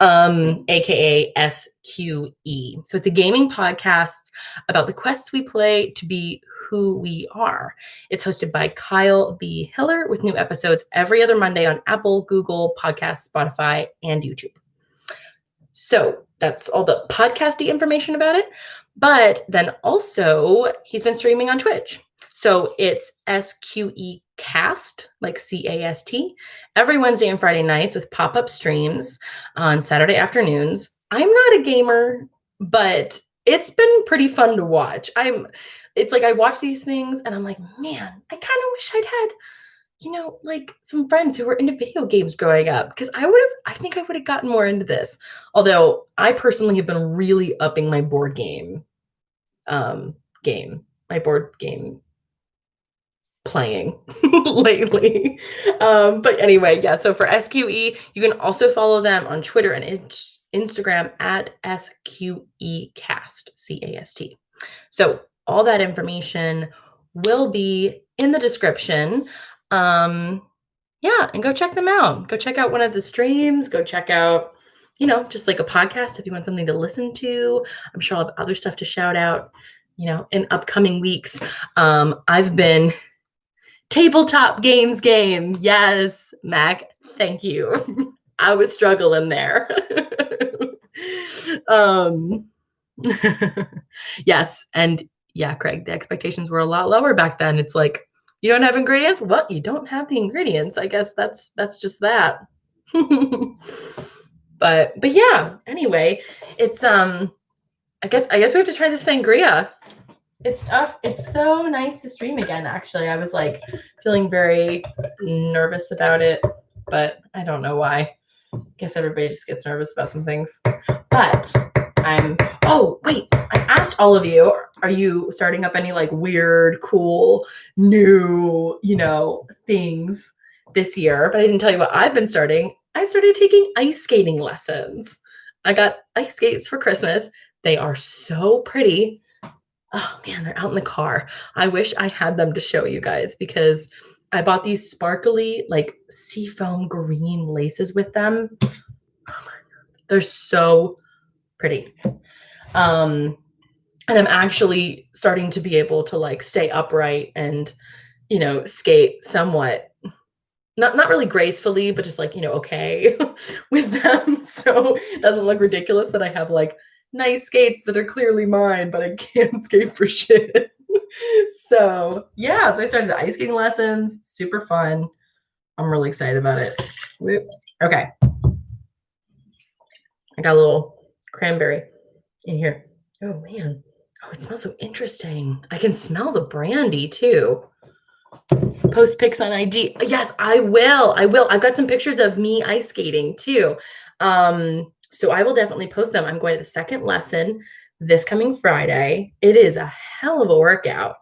aka SQE. So it's a gaming podcast about the quests we play to be who we are. It's hosted by Kyle B. Hiller with new episodes every other Monday on Apple, Google Podcasts, Spotify, and YouTube. So that's all the podcasty information about it. But then also he's been streaming on Twitch. So it's SQE Cast, like CAST, every Wednesday and Friday nights with pop-up streams on Saturday afternoons. I'm not a gamer, but it's been pretty fun to watch. I'm it's like I watch these things and I'm like, man, I kind of wish I'd had, like some friends who were into video games growing up because I think I would have gotten more into this. Although I personally have been really upping my board um, my board game playing lately. But anyway, yeah. So for SQE, you can also follow them on Twitter and Instagram at SQEcast, CAST. So all that information will be in the description. Um, yeah, and go check them out. Go check out one of the streams. Go check out, just like a podcast if you want something to listen to. I'm sure I'll have other stuff to shout out, in upcoming weeks. I've been tabletop games game. Yes, Mac, thank you. I was struggling there. um yes, and yeah, Craig, the expectations were a lot lower back then. It's like, you don't have ingredients? Well, you don't have the ingredients. I guess that's just that. but yeah, anyway, it's I guess we have to try the sangria. It's so nice to stream again, actually. I was like feeling very nervous about it, but I don't know why. I guess everybody just gets nervous about some things. But oh, wait, I asked all of you, are you starting up any like weird, cool, new, things this year? But I didn't tell you what I've been starting. I started taking ice skating lessons. I got ice skates for Christmas. They are so pretty. Oh man, they're out in the car. I wish I had them to show you guys because I bought these sparkly, like seafoam green laces with them. Oh my God. They're so pretty. And I'm actually starting to be able to like stay upright and, skate somewhat. Not really gracefully, but just like, okay with them. So it doesn't look ridiculous that I have like nice skates that are clearly mine, but I can't skate for shit. So yeah, so I started ice skating lessons. Super fun. I'm really excited about it. Okay. I got a little cranberry in here. Oh man. Oh, it smells so interesting. I can smell the brandy too. Post pics on IG. Yes, I will. I've got some pictures of me ice skating too. So I will definitely post them. I'm going to the second lesson this coming Friday. It is a hell of a workout.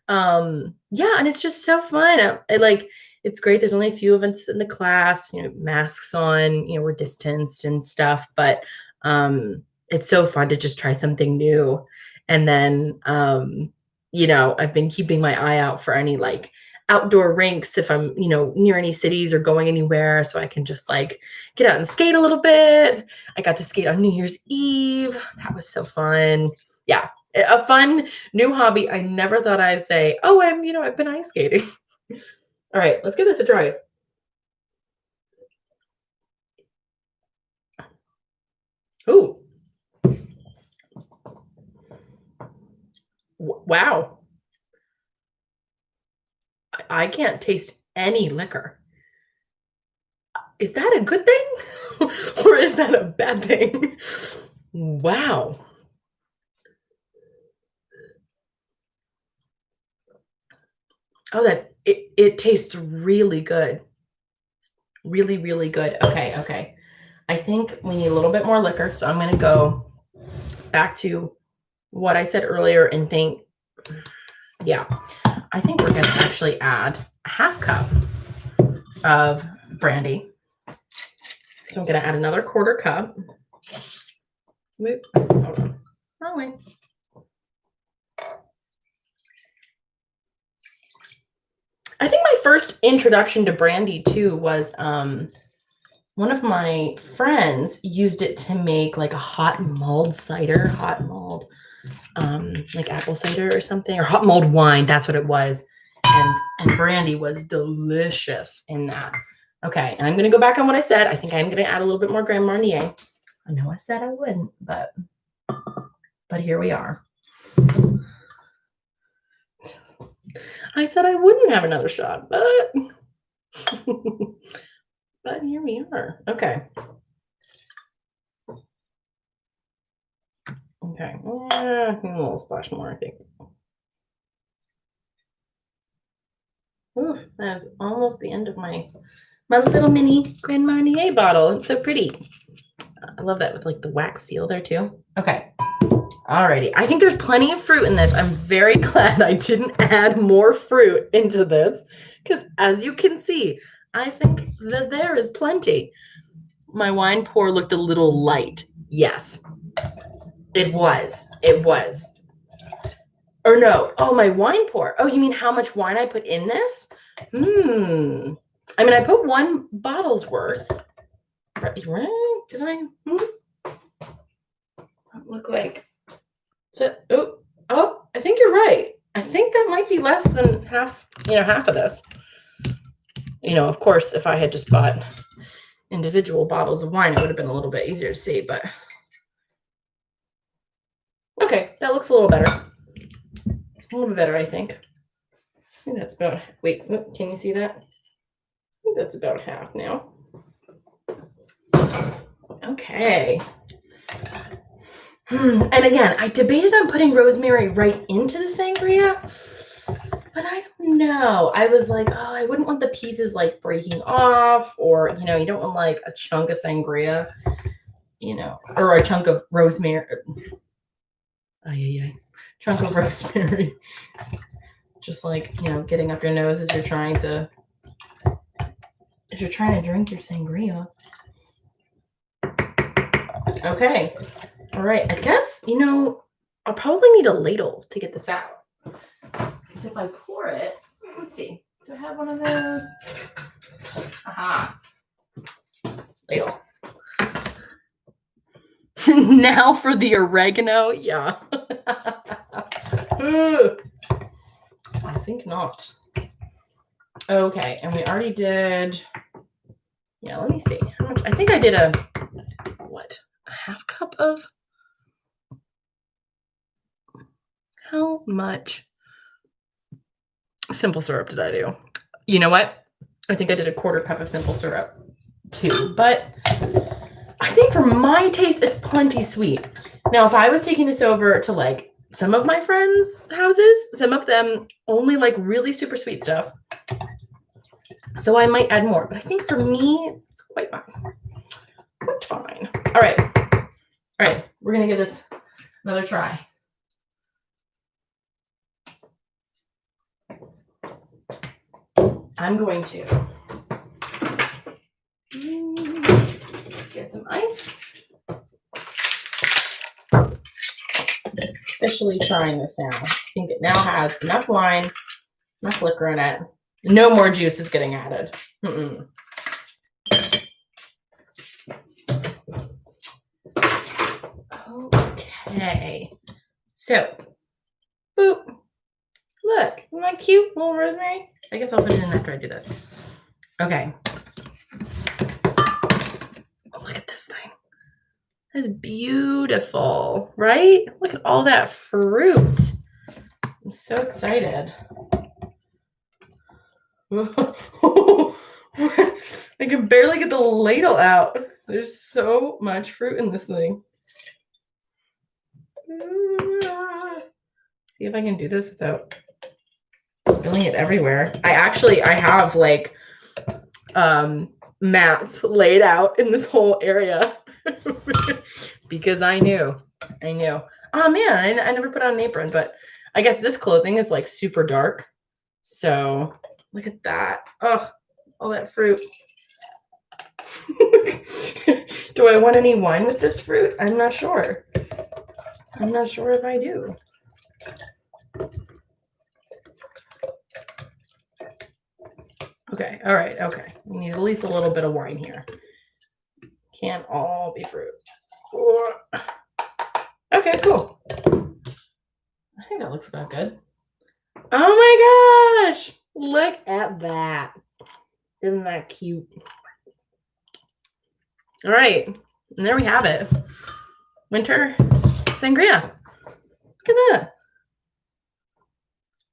Yeah, and it's just so fun. It's great. There's only a few of us in the class, masks on, we're distanced and stuff, but it's so fun to just try something new. And then I've been keeping my eye out for any like outdoor rinks if I'm, near any cities or going anywhere so I can just like get out and skate a little bit. I got to skate on New Year's Eve. That was so fun. Yeah, a fun new hobby. I never thought I'd say, oh, I've been ice skating. All right, let's give this a try. Ooh. Wow. I can't taste any liquor. Is that a good thing? Or is that a bad thing? Wow. Oh, it tastes really good. Really, really good. Okay, okay. I think we need a little bit more liquor, so I'm gonna go back to what I said earlier and think, yeah, I think we're gonna actually add a half cup of brandy. So I'm gonna add another quarter cup. Whoop, hold on, wrong way. I think my first introduction to brandy too was one of my friends used it to make like a hot mulled cider, like apple cider or something, or hot mulled wine. That's what it was. And brandy was delicious in that. Okay, and I'm gonna go back on what I said. I think I'm gonna add a little bit more Grand Marnier. I know I said I wouldn't, but here we are. I said I wouldn't have another shot, but but here we are. Okay. Okay. A little splash more, I think. Ooh, that is almost the end of my little mini Grand Marnier bottle. It's so pretty. I love that with like the wax seal there too. Okay. Alrighty. I think there's plenty of fruit in this. I'm very glad I didn't add more fruit into this because as you can see, I think that there is plenty. My wine pour looked a little light. Yes, it was. It was. Or no. Oh, my wine pour. Oh, you mean how much wine I put in this? Hmm. I mean, I put one bottle's worth. Right? Did I? Look like. So, oh, I think you're right. I think that might be less than half, half of this. Of course, if I had just bought individual bottles of wine, it would have been a little bit easier to see, but okay, that looks a little better. A little bit better, I think. I think that's about, wait, can you see that? I think that's about half now. Okay. And again, I debated on putting rosemary right into the sangria, but I don't know. I was like, oh, I wouldn't want the pieces like breaking off, or, you don't want like a chunk of sangria, or a chunk of rosemary. Chunk of rosemary. Just like, getting up your nose as you're trying to drink your sangria. Okay. All right. I guess, I'll probably need a ladle to get this out. Because if I pour it, let's see. Do I have one of those? Aha. Ladle. Now for the oregano. Yeah. I think not. Okay. And we already did. Yeah, let me see. How much? I think I did a half cup of. How much simple syrup did I do? You know what? I think I did a quarter cup of simple syrup too, but I think for my taste, it's plenty sweet. Now, if I was taking this over to like some of my friends' houses, some of them only like really super sweet stuff. So I might add more, but I think for me, it's quite fine. Quite fine. All right. We're going to give this another try. I'm going to get some ice. Officially trying this now. I think it now has enough wine, enough liquor in it. No more juice is getting added. Okay. So, boop. Look, isn't that cute little rosemary? I guess I'll put it in after I do this. Okay. Oh, look at this thing. That's beautiful, right? Look at all that fruit. I'm so excited. I can barely get the ladle out. There's so much fruit in this thing. See if I can do this without spilling it everywhere. I have like mats laid out in this whole area because I knew. Oh man, I never put on an apron, but I guess this clothing is like super dark. So look at that. Oh, all that fruit. Do I want any wine with this fruit? I'm not sure. I'm not sure if I do. Okay, all right, okay. We need at least a little bit of wine here. Can't all be fruit. Okay, cool. I think that looks about good. Oh my gosh! Look at that. Isn't that cute? All right, and there we have it. Winter Sangria. Look at that.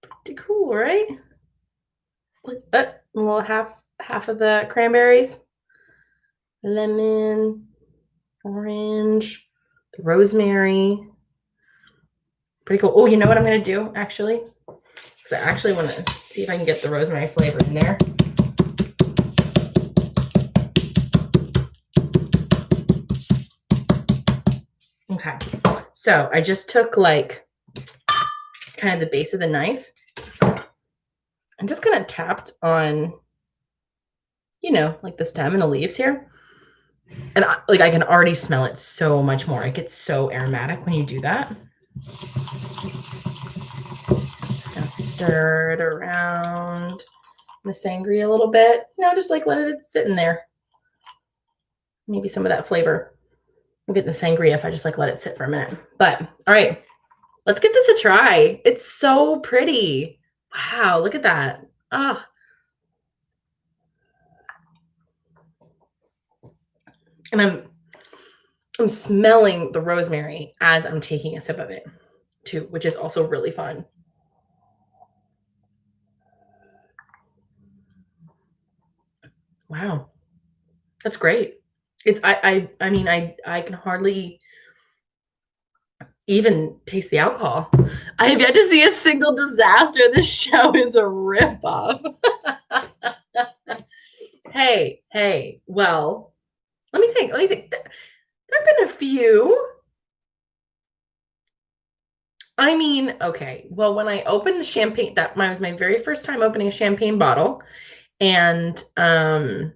It's pretty cool, right? Look, a little half of the cranberries, lemon, orange, the rosemary. Pretty cool. Oh, you know what I'm gonna do actually? because I actually want to see if I can get the rosemary flavor in there. Okay, so I just took like kind of the base of the knife and just kind of tapped on, you know, like the stem and the leaves here. And I can already smell it so much more. It gets so aromatic when you do that. Just gonna stir it around the sangria a little bit. You know, just like let it sit in there. Maybe some of that flavor will get in the sangria if I just like let it sit for a minute. But all right, let's give this a try. It's so pretty. Wow, look at that. Ah. And I'm smelling the rosemary as I'm taking a sip of it too, which is also really fun. Wow. That's great. It's I mean I can hardly even taste the alcohol. I have yet to see a single disaster. This show is a ripoff. Hey. Well, let me think. There have been a few. I mean, okay. Well, when I opened the champagne, that was my very first time opening a champagne bottle, and when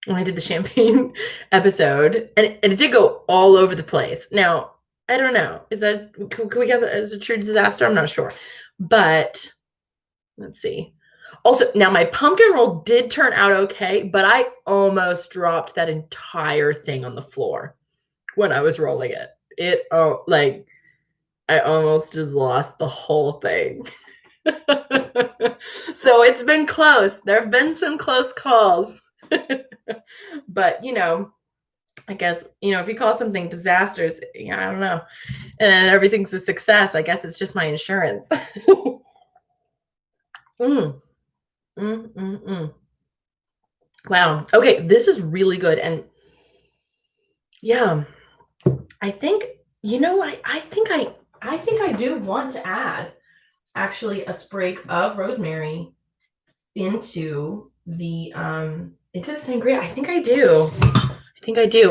I did the champagne episode, and it did go all over the place. Now, I don't know. Can we get that as a true disaster? I'm not sure. But let's see. Also, now my pumpkin roll did turn out okay, but I almost dropped that entire thing on the floor when I was rolling it. I almost just lost the whole thing. So it's been close. There have been some close calls. But, you know, I guess, you know, if you call something disasters, I don't know, and everything's a success, I guess it's just my insurance. Wow. Okay, this is really good. And yeah, I think, you know, I think I do want to add actually a sprig of rosemary into the sangria. I think I do.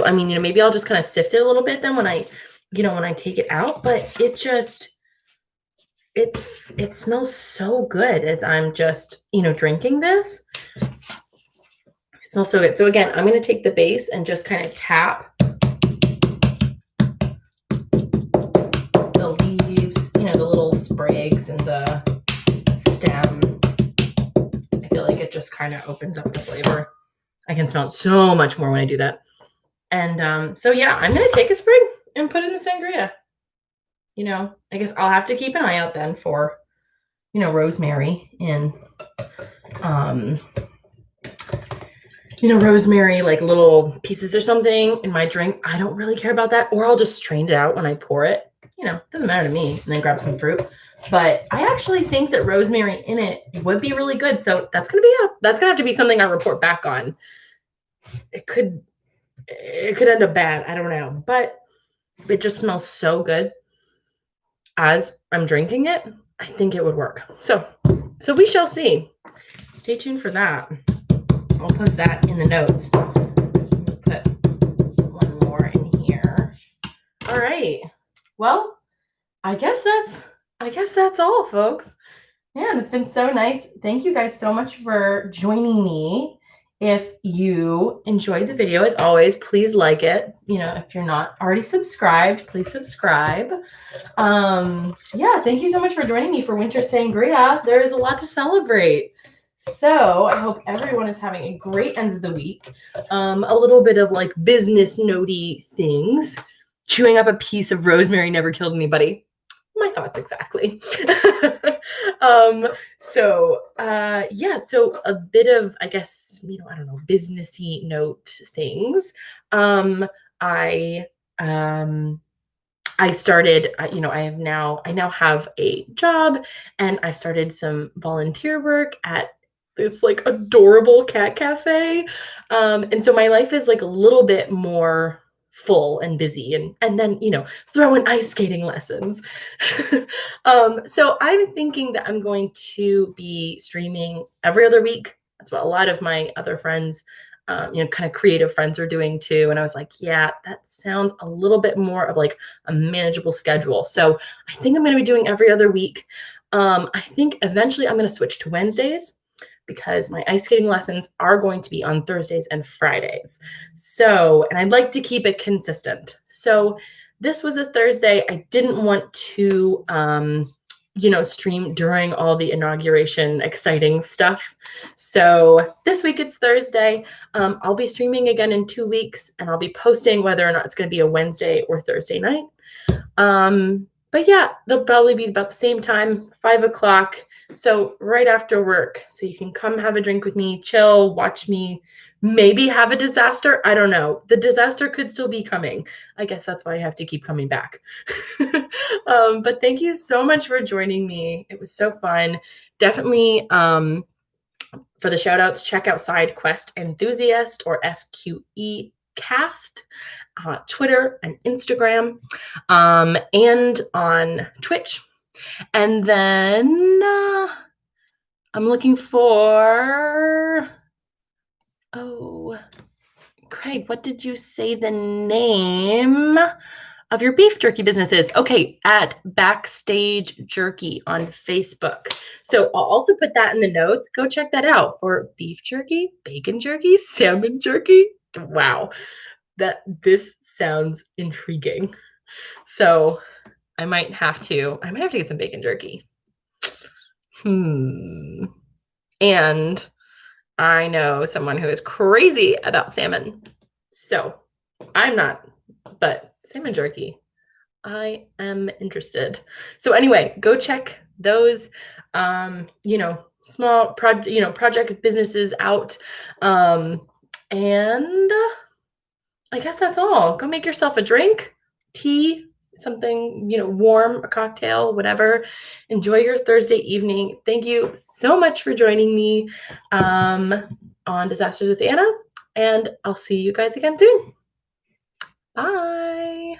I mean, you know, maybe I'll just kind of sift it a little bit then when I take it out, but it smells so good as I'm just, you know, drinking this. It smells so good. So again, I'm going to take the base and just kind of tap the leaves, you know, the little sprigs and the stem. I feel like it just kind of opens up the flavor. I can smell it so much more when I do that. And so yeah, I'm going to take a sprig and put it in the sangria. You know, I guess I'll have to keep an eye out then for, you know, rosemary in, you know, rosemary, like little pieces or something in my drink. I don't really care about that. Or I'll just strain it out when I pour it. You know, doesn't matter to me. And then grab some fruit. But I actually think that rosemary in it would be really good. So that's gonna have to be something I report back on. It could end up bad. I don't know. But it just smells so good as I'm drinking it. I think it would work. So we shall see. Stay tuned for that. I'll post that in the notes. Put one more in here. All right. Well, I guess that's all, folks. Yeah, and it's been so nice. Thank you guys so much for joining me. If you enjoyed the video, as always, please like it. You know, if you're not already subscribed, please subscribe. Yeah, thank you so much for joining me for Winter Sangria. There is a lot to celebrate. So I hope everyone is having a great end of the week. A little bit of like business notey things. Chewing up a piece of rosemary never killed anybody. My thoughts exactly. So a bit of, I guess, you know, I don't know, businessy note things. I started, you know, I now have a job, and I started some volunteer work at this like adorable cat cafe. And so my life is like a little bit more full and busy, and then throw in ice skating lessons. So I'm thinking that I'm going to be streaming every other week. That's what a lot of my other friends, kind of creative friends are doing too. And I was like, yeah, that sounds a little bit more of like a manageable schedule. So I think I'm going to be doing every other week. I think eventually I'm going to switch to Wednesdays because my ice skating lessons are going to be on Thursdays and Fridays. So, and I'd like to keep it consistent. So this was a Thursday. I didn't want to, stream during all the inauguration exciting stuff. So this week it's Thursday. I'll be streaming again in 2 weeks, and I'll be posting whether or not it's going to be a Wednesday or Thursday night. But yeah, they'll probably be about the same time, 5 o'clock. So right after work. So you can come have a drink with me, chill, watch me, maybe have a disaster. I don't know. The disaster could still be coming. I guess that's why I have to keep coming back. But thank you so much for joining me. It was so fun. Definitely for the shout outs, check out Side Quest Enthusiast or SQE Cast, Twitter and Instagram, and on Twitch. And then I'm looking for, Craig, what did you say the name of your beef jerky business is? Okay, at Backstage Jerky on Facebook. So I'll also put that in the notes. Go check that out for beef jerky, bacon jerky, salmon jerky. Wow, this sounds intriguing. So I might have to get some bacon jerky. And I know someone who is crazy about salmon. So I'm not, but salmon jerky, I am interested. So anyway, go check those, small project businesses out. And I guess that's all. Go make yourself a drink, tea, something, warm, a cocktail, whatever. Enjoy your Thursday evening. Thank you so much for joining me on Disasters with Anna, and I'll see you guys again soon. Bye.